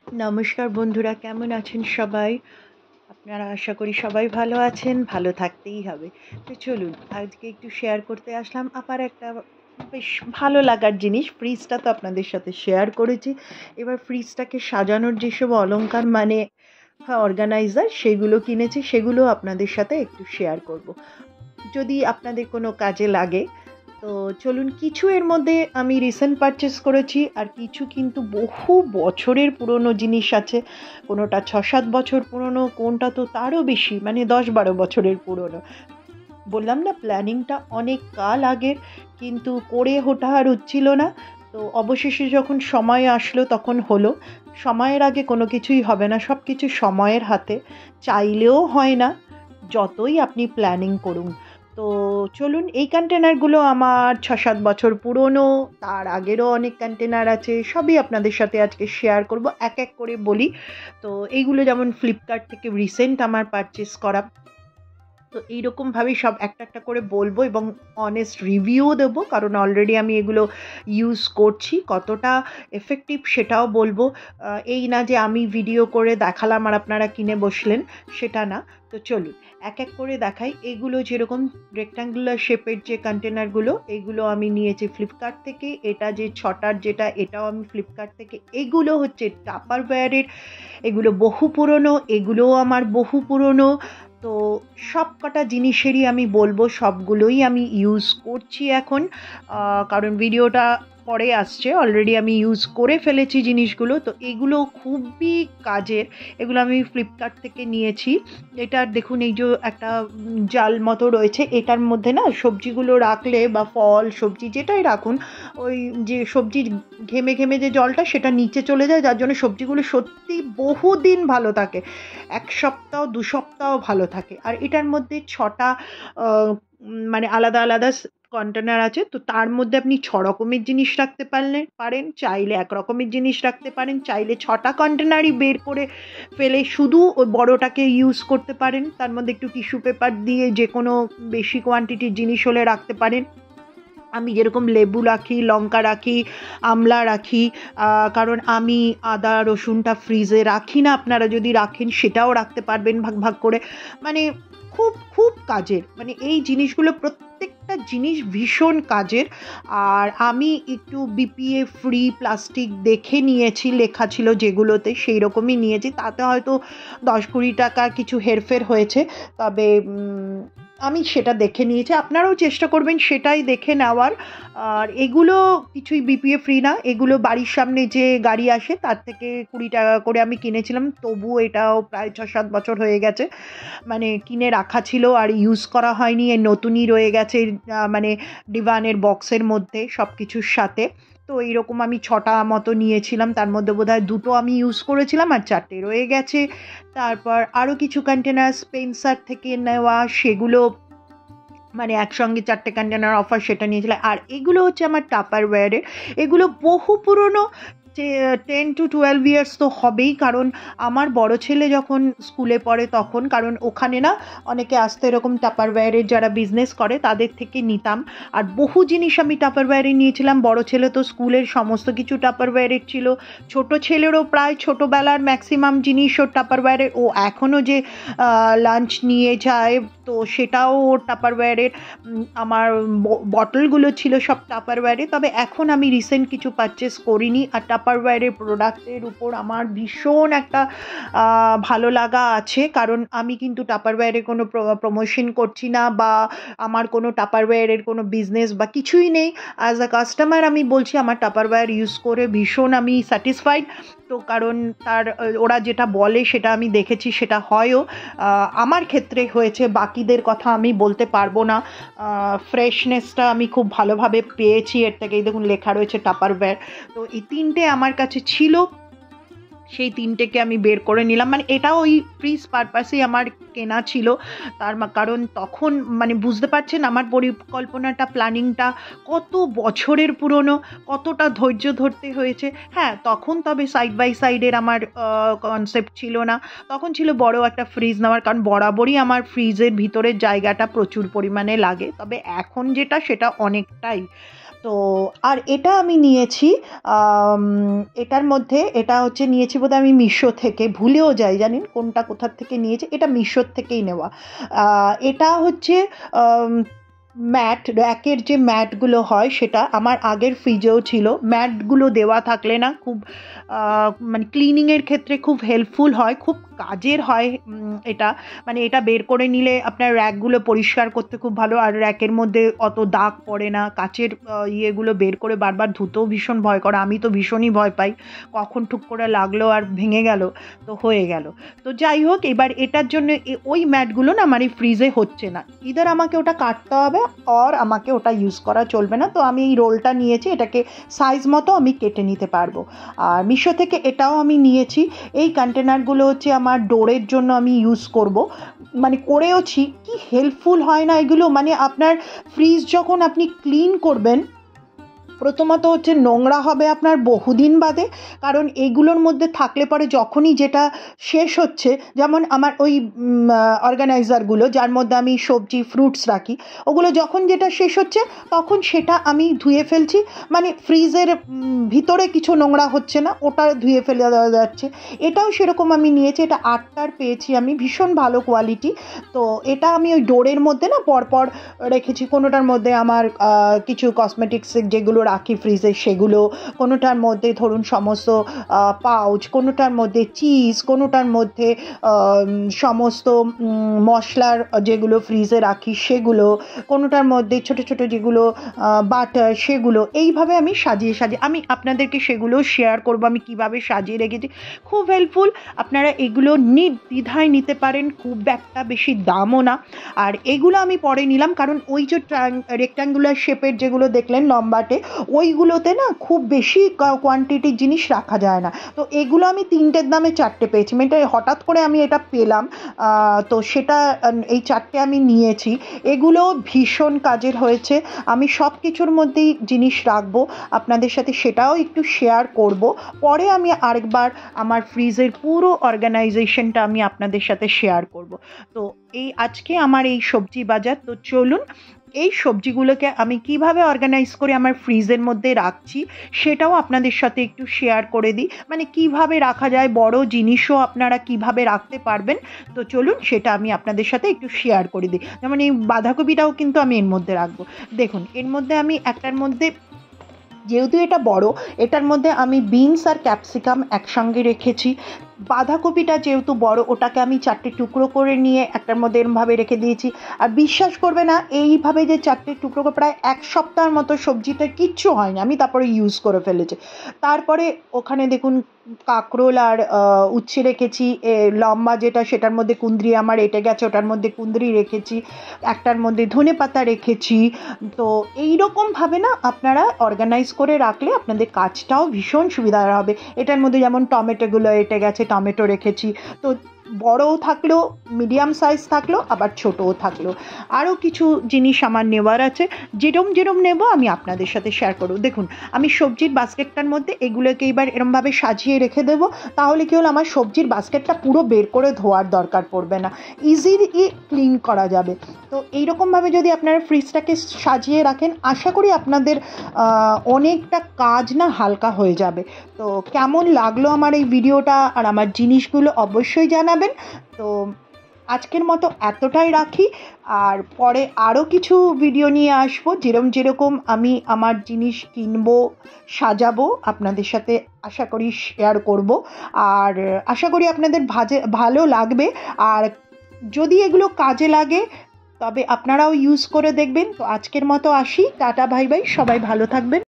নমস্কার বন্ধুরা, কেমন আছেন সবাই? আপনারা আশা করি সবাই ভালো আছেন, ভালো থাকতেই হবে। তো চলুন আজকে একটু শেয়ার করতে আসলাম আবার একটা বেশ ভালো লাগার জিনিস। ফ্রিজটা তো আপনাদের সাথে শেয়ার করেছি। এবার ফ্রিজটাকে সাজানোর যেসব অলংকার মানে অর্গানাইজার সেগুলো কিনেছি, সেগুলো আপনাদের সাথে একটু শেয়ার করব। যদি আপনাদের কোনো কাজে লাগে তো চলুন। কিছু এর মধ্যে আমি রিসেন্ট পারচেস করেছি, আর কিছু কিন্তু বহু বছরের পুরনো জিনিস আছে। কোনোটা ৬-৭ বছর পুরনো, কোনটা তো তারও বেশি, মানে ১০-১২ বছরের পুরনো। বললাম না, প্ল্যানিংটা অনেক কাল আগের, কিন্তু করে ওঠা আর হচ্ছিল না। তো অবশেষে যখন সময় আসলো তখন হলো। সময়ের আগে কোনো কিছুই হবে না, সব কিছু সময়ের হাতে। চাইলেও হয় না, যতই আপনি প্ল্যানিং করুন। তো চলুন, এই কন্টেনারগুলো আমার ৬-৭ বছর পুরনো, তার আগেরও অনেক কন্টেনার আছে, সবই আপনাদের সাথে আজকে শেয়ার করব, এক এক করে বলি। তো এইগুলো যেমন ফ্লিপকার্ট থেকে রিসেন্ট আমার পারচেস করা। তো এইরকমভাবেই সব একটা একটা করে বলবো এবং অনেস্ট রিভিউও দেবো, কারণ অলরেডি আমি এগুলো ইউজ করছি, কতটা এফেক্টিভ সেটাও বলবো। এই না যে আমি ভিডিও করে দেখালাম আর আপনারা কিনে বসলেন, সেটা না। তো চলুন এক এক করে দেখাই। এগুলো যেরকম রেক্ট্যাঙ্গুলার শেপের যে কন্টেনারগুলো, এগুলো আমি নিয়েছি ফ্লিপকার্ট থেকে। এটা যে ছটার যেটা, এটাও আমি ফ্লিপকার্ট থেকে। এগুলো হচ্ছে টাপারওয়্যারের, এগুলো বহু পুরনো, এগুলোও আমার বহু পুরনো। তো সব কটা জিনিসেরই আমি বলবো, সবগুলোই আমি ইউজ করছি এখন। কারণ ভিডিওটা পরে আসছে, অলরেডি আমি ইউজ করে ফেলেছি জিনিসগুলো। তো এগুলো খুবই কাজের, এগুলো আমি ফ্লিপকার্ট থেকে নিয়েছি। এটার দেখুন, এই যে একটা জাল মতো রয়েছে, এটার মধ্যে না সবজিগুলো রাখলে বা ফল সবজি যেটাই রাখুন, ওই যে সবজির ঘেমে ঘেমে যে জলটা সেটা নিচে চলে যায়, যার জন্য সবজিগুলো সত্যি বহুদিন ভালো থাকে, ১ সপ্তাহ ২ সপ্তাহ ভালো থাকে। আর এটার মধ্যে ছটা মানে আলাদা আলাদা কন্টেনার আছে। তো তার মধ্যে আপনি ৬ রকমের জিনিস রাখতে পারেন, চাইলে ১ রকমের জিনিস রাখতে পারেন, চাইলে ৬টা কন্টেনারই বের করে ফেলে শুধু ওই বড়টাকে ইউজ করতে পারেন। তার মধ্যে একটু টিস্যু পেপার দিয়ে যে কোনো বেশি কোয়ান্টিটির জিনিস হলে রাখতে পারেন। আমি যেরকম লেবু রাখি, লঙ্কা রাখি, আমলা রাখি, কারণ আমি আদা রসুনটা ফ্রিজে রাখি না। আপনারা যদি রাখেন সেটাও রাখতে পারবেন ভাগ ভাগ করে। মানে খুব খুব কাজের, মানে এই জিনিসগুলো প্রত্যেকটা জিনিস ভীষণ কাজের। আর আমি একটু বিপিএ ফ্রি প্লাস্টিক দেখে নিয়েছি, লেখা ছিল যেগুলোতে, সেই রকমই নিয়েছি। তাতে হয়তো ১০-২০ টাকা কিছু হেরফের হয়েছে, তবে আমি সেটা দেখে নিয়েছি। আপনারাও চেষ্টা করবেন সেটাই দেখে নেওয়ার। আর এগুলো কিছুই বিপিএ ফ্রি না, এগুলো বাড়ির সামনে যে গাড়ি আসে তার থেকে ২০ টাকা করে আমি কিনেছিলাম। তবুও এটাও প্রায় ৬-৭ বছর হয়ে গেছে, মানে কিনে রাখা ছিল আর ইউজ করা হয়নি, এর নতুনই রয়ে গেছে। মানে ডিভানের বক্সের মধ্যে সব কিছুর সাথে। তো এইরকম আমি ৬টা মতো নিয়েছিলাম, তার মধ্যে বোধহয় ২টো আমি ইউজ করেছিলাম আর ৪টে রয়ে গেছে। তারপর আরও কিছু কন্টেনার স্পেন্সার থেকে নেওয়া, সেগুলো মানে একসঙ্গে ৪টে কন্টেনার অফার, সেটা নিয়েছিলাম। আর এগুলো হচ্ছে আমার টাপারওয়্যারের, এগুলো বহু পুরনো, যে 10 to 12 ইয়ার্স তো হবেই। কারণ আমার বড় ছেলে যখন স্কুলে পড়ে তখন, কারণ ওখানে না অনেকে আসতে, এরকম টাপারওয়্যারের যারা বিজনেস করে তাদের থেকে নিতাম। আর বহু জিনিস আমি টাপারওয়্যারে নিয়েছিলাম। বড় ছেলে তো স্কুলের সমস্ত কিছু টাপারওয়্যারের ছিল, ছোট ছেলেরও প্রায় ছোটোবেলার ম্যাক্সিমাম জিনিসও টাপারওয়্যারের। ও এখনও যে লাঞ্চ নিয়ে যায়, তো সেটাও টাপারওয়্যারের। আমার বটলগুলো ছিল সব টাপারওয়্যারে। তবে এখন আমি রিসেন্ট কিছু পারচেস করিনি। আর টাপারওয়্যারের প্রোডাক্টের উপর আমার ভীষণ একটা ভালো লাগা আছে, কারণ আমি কিন্তু টাপারওয়্যারের কোনো প্রমোশন করছি না, বা আমার কোনো টাপারওয়্যারের কোনো বিজনেস বা কিছুই নেই। অ্যাজ আ কাস্টমার আমি বলছি, আমার টাপারওয়্যার ইউজ করে ভীষণ আমি স্যাটিসফাইড। তো কারণ তার ওরা যেটা বলে সেটা আমি দেখেছি, সেটা হয়ও। আমার ক্ষেত্রে হয়েছে, বাকিদের কথা আমি বলতে পারবো না। ফ্রেশনেসটা আমি খুব ভালোভাবে পেয়েছি এর থেকেই, দেখুন লেখা রয়েছে টাপারওয়্যার। তো এই ৩টে আমার কাছে ছিল, সেই ৩টেকে আমি বের করে নিলাম। মানে এটা ওই ফ্রিজ পারপাসেই আমার কেনা ছিল। কারণ তখন মানে বুঝতে পারছেন আমার পরিকল্পনাটা, প্ল্যানিংটা কত বছরের পুরনো, কতটা ধৈর্য ধরতে হয়েছে। হ্যাঁ, তখন তবে সাইড বাই সাইডের আমার কনসেপ্ট ছিল না। তখন ছিল বড় একটা ফ্রিজ নেওয়ার, কারণ বরাবরই আমার ফ্রিজের ভিতরের জায়গাটা প্রচুর পরিমাণে লাগে। তবে এখন যেটা, সেটা অনেকটাই তো আর এটা আমি নিয়েছি, এটার মধ্যে এটা হচ্ছে নিয়েছি বোধহয় আমি মিশো থেকে, ভুলেও যাই জানেন কোনটা কোথার থেকে নিয়েছি, এটা মিশোর থেকেই নেওয়া। এটা হচ্ছে ম্যাট, র্যাকের যে ম্যাটগুলো হয় সেটা আমার আগের ফ্রিজেও ছিল। ম্যাটগুলো দেওয়া থাকলে না খুব মানে ক্লিনিংয়ের ক্ষেত্রে খুব হেল্পফুল হয়, খুব কাজের হয় এটা। মানে এটা বের করে নিলে আপনার র্যাকগুলো পরিষ্কার করতে খুব ভালো, আর র্যাকের মধ্যে অত দাগ পড়ে না। কাচের ইয়েগুলো বের করে বারবার ধুতেও ভীষণ ভয় করে, আমি তো ভীষণই ভয় পাই, কখন ঠুক করে লাগলো আর ভেঙে গেল তো হয়ে গেল। তো যাই হোক, এবার এটার জন্য ওই ম্যাটগুলো না আমার এই ফ্রিজে হচ্ছে না, ইদার আমাকে ওটা কাটতে হবে আর আমাকে ওটা ইউজ করা চলবে না। তো আমি এই রোলটা নিয়েছি, এটাকে সাইজ মতো আমি কেটে নিতে পারবো। আর মিশো থেকে এটাও আমি নিয়েছি। এই কন্টেনারগুলো হচ্ছে আমার ডোরের জন্য আমি ইউজ করব, মানে করেওছি। কি হেল্পফুল হয় না এগুলো, মানে আপনার ফ্রিজ যখন আপনি ক্লিন করবেন, প্রথমত হচ্ছে নোংরা হবে আপনার বহুদিন বাদে, কারণ এইগুলোর মধ্যে থাকলে পরে যখনই যেটা শেষ হচ্ছে, যেমন আমার ওই অর্গানাইজারগুলো যার মধ্যে আমি সবজি ফ্রুটস রাখি, ওগুলো যখন যেটা শেষ হচ্ছে তখন সেটা আমি ধুয়ে ফেলছি, মানে ফ্রিজের ভিতরে কিছু নোংরা হচ্ছে না, ওটা ধুয়ে ফেলে দেওয়া যাচ্ছে। এটাও সেরকম আমি নিয়েছি, এটা 8টার পেয়েছি আমি, ভীষণ ভালো কোয়ালিটি। তো এটা আমি ওই ডোরের মধ্যে না পরপর রেখেছি, কোনোটার মধ্যে আমার কিছু কসমেটিক্স যেগুলো রাখি ফ্রিজে সেগুলো, কোনোটার মধ্যে ধরুন সমস্ত পাউচ, কোনোটার মধ্যে চিজ, কোনোটার মধ্যে সমস্ত মশলার যেগুলো ফ্রিজে রাখি সেগুলো, কোনোটার মধ্যে ছোট ছোট যেগুলো বাটার সেগুলো, এইভাবে আমি সাজিয়ে আমি আপনাদেরকে সেগুলো শেয়ার করব আমি কিভাবে সাজিয়ে রেখেছি। খুব হেল্পফুল, আপনারা এগুলো নির্দ্বিধায় নিতে পারেন, খুব একটা বেশি দামও না। আর এগুলো আমি পরে নিলাম কারণ ওই যে রেক্ট্যাঙ্গুলার শেপের যেগুলো দেখলেন লম্বাটে, ওইগুলোতে না খুব বেশি কোয়ান্টিটির জিনিস রাখা যায় না। তো এগুলো আমি 3টের দামে 4টে পেয়েছি, মানে হঠাৎ করে আমি এটা পেলাম, তো সেটা এই 4টে আমি নিয়েছি। এগুলো ভীষণ কাজের হয়েছে। আমি সব কিছুর মধ্যেই জিনিস রাখবো আপনাদের সাথে, সেটাও একটু শেয়ার করব পরে। আমি আরেকবার আমার ফ্রিজের পুরো অর্গানাইজেশনটা আমি আপনাদের সাথে শেয়ার করব। তো এই আজকে আমার এই সবজি বাজার। তো চলুন এই সবজিগুলোকে আমি কিভাবে অর্গানাইজ করে আমার ফ্রিজের মধ্যে রাখছি সেটাও আপনাদের সাথে একটু শেয়ার করে দিই, মানে কিভাবে রাখা যায়, বড় জিনিসও আপনারা কিভাবে রাখতে পারবেন। তো চলুন সেটা আমি আপনাদের সাথে একটু শেয়ার করে দিই। যেমন এই বাঁধাকপিটাও কিন্তু আমি এর মধ্যে রাখবো। দেখুন এর মধ্যে আমি একটার মধ্যে, যেহেতু এটা বড়, এটার মধ্যে আমি বিনস আর ক্যাপসিকাম একসঙ্গে রেখেছি। বাঁধাকপিটা যেহেতু বড়, ওটাকে আমি 4টে টুকরো করে নিয়ে একটার মধ্যে এরমভাবে রেখে দিয়েছি। আর বিশ্বাস করবে না, এইভাবে যে 4টে টুকরো করে প্রায় 1 সপ্তাহের মতো সবজিটা কিচ্ছু হয়নি, আমি তারপরে ইউজ করে ফেলেছি। তারপরে ওখানে দেখুন কাঁকরোল আর উচ্ছে রেখেছি, লম্বা যেটা সেটার মধ্যে কুঁদরি আমার এঁটে গেছে, ওটার মধ্যে কুঁদরি রেখেছি, একটার মধ্যে ধনেপাতা রেখেছি। তো এইরকমভাবে না আপনারা অর্গানাইজ করে রাখলে আপনাদের কাজটাও ভীষণ সুবিধা হবে। এটার মধ্যে যেমন টমেটোগুলো এঁটে গেছে, টমেটো রেখেছি। তো বড়ও থাকলো, মিডিয়াম সাইজ থাকলো, আবার ছোটও থাকলো। আরও কিছু জিনিস আমার নেওয়ার আছে, যেরম নেব আমি আপনাদের সাথে শেয়ার করব। দেখুন আমি সবজির বাস্কেটটার মধ্যে এগুলোকে এবার এরমভাবে সাজিয়ে রেখে দেবো, তাহলে কি হলো, আমার সবজির বাস্কেটটা পুরো বের করে ধোয়ার দরকার পড়বে না, ইজিলি ক্লিন করা যাবে। তো এইরকমভাবে যদি আপনারা ফ্রিজটাকে সাজিয়ে রাখেন, আশা করি আপনাদের অনেকটা কাজ না হালকা হয়ে যাবে। তো কেমন লাগলো আমার এই ভিডিওটা আর আমার জিনিসগুলো অবশ্যই জানাবেন। তো আজকের মতো এতটাই রাখি, আর পরে আরও কিছু ভিডিও নিয়ে আসবো, যেরকম আমি আমার জিনিস কিনবো, সাজাবো, আপনাদের সাথে আশা করি শেয়ার করব। আর আশা করি আপনাদের ভালো লাগবে, আর যদি এগুলো কাজে লাগে তবে আপনারাও ইউজ করে দেখবেন। তো আজকের মতো আসি, টাটা, বাই বাই, সবাই ভালো থাকবেন।